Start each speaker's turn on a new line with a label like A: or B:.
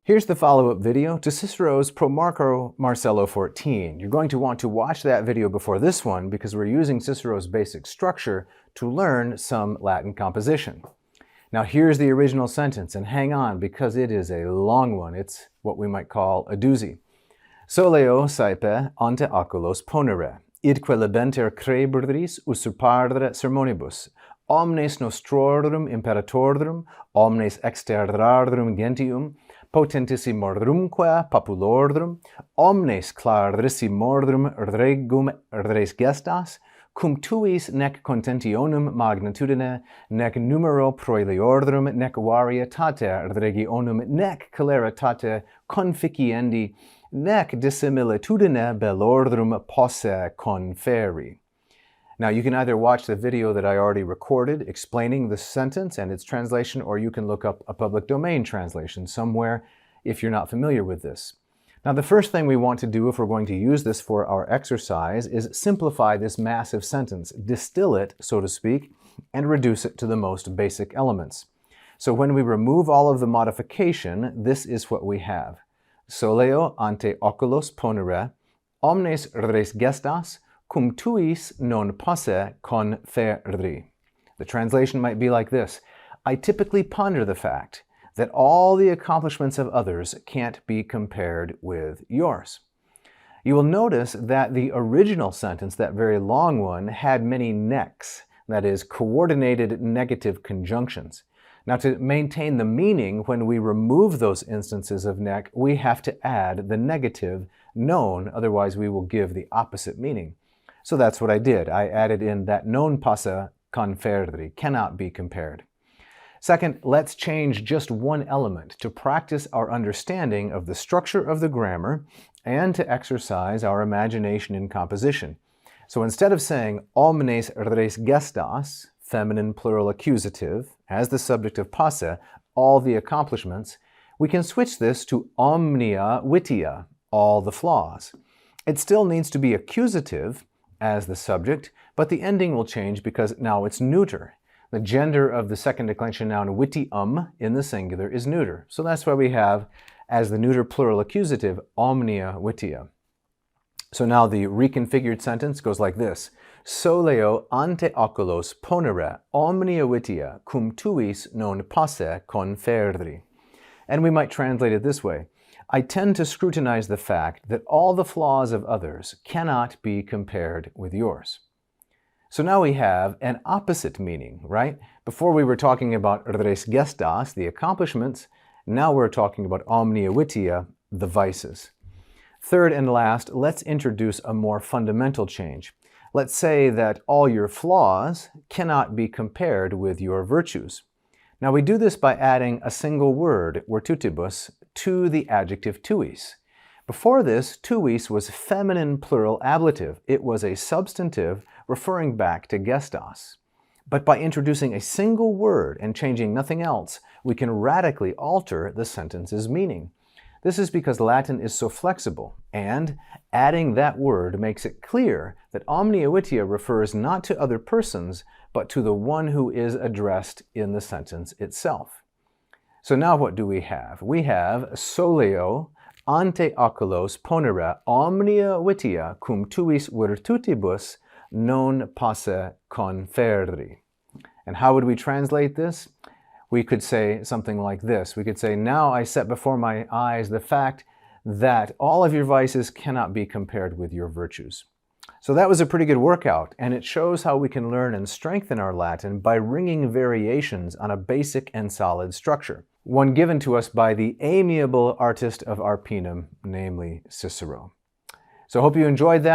A: Here's the follow-up video to Cicero's Pro Marcello 14. You're going to want to watch that video before this one because we're using Cicero's basic structure to learn some Latin composition. Now here's the original sentence, and hang on because it is a long one. It's what we might call a doozy. Soleo saepe ante oculos ponere, idque lebenter crebridris usurpardere sermonibus, omnes nostrorum imperatorum, omnes exterrarum gentium, potentissimordrumque populordrum, omnes clardrissimordrum regum res gestas, cum tuis nec contentionum magnitudine, nec numero proeliordrum, nec varietate regionum, nec celeritate conficiendi, nec dissimilitudine bellordrum posse conferi. Now you can either watch the video that I already recorded explaining the sentence and its translation, or you can look up a public domain translation somewhere if you're not familiar with this. Now the first thing we want to do if we're going to use this for our exercise is simplify this massive sentence, distill it, so to speak, and reduce it to the most basic elements. So when we remove all of the modification, this is what we have. Soleo ante oculos ponere, omnes res gestas, cum tuis non posse conferi. The translation might be like this: I typically ponder the fact that all the accomplishments of others can't be compared with yours. You will notice that the original sentence, that very long one, had many necs, that is, coordinated negative conjunctions. Now to maintain the meaning, when we remove those instances of nec, we have to add the negative non, otherwise we will give the opposite meaning. So that's what I did. I added in that non posse conferi, cannot be compared. Second, let's change just one element to practice our understanding of the structure of the grammar and to exercise our imagination in composition. So instead of saying omnes res gestas, feminine plural accusative, as the subject of posse, all the accomplishments, we can switch this to omnia vitia, all the flaws. It still needs to be accusative as the subject, but the ending will change because now it's neuter. The gender of the second declension noun vitium in the singular is neuter. So that's why we have, as the neuter plural accusative, omnia vitia. So now the reconfigured sentence goes like this: Soleo ante oculos ponere omnia vitia cum tuis non posse conferi. And we might translate it this way: I tend to scrutinize the fact that all the flaws of others cannot be compared with yours. So now we have an opposite meaning, right? Before we were talking about res gestas, the accomplishments. Now we're talking about omnia vitia, the vices. Third and last, let's introduce a more fundamental change. Let's say that all your flaws cannot be compared with your virtues. Now we do this by adding a single word, virtutibus, to the adjective tuis. Before this, tuis was feminine plural ablative. It was a substantive referring back to gestas. But by introducing a single word and changing nothing else, we can radically alter the sentence's meaning. This is because Latin is so flexible, and adding that word makes it clear that omnia vitia refers not to other persons, but to the one who is addressed in the sentence itself. So now what do we have? We have soleo ante oculos ponere omnia vitia cum tuis virtutibus non posse conferi. And how would we translate this? We could say something like this. We could say, now I set before my eyes the fact that all of your vices cannot be compared with your virtues. So that was a pretty good workout, and it shows how we can learn and strengthen our Latin by ringing variations on a basic and solid structure, one given to us by the amiable artist of Arpinum, namely Cicero. So I hope you enjoyed that.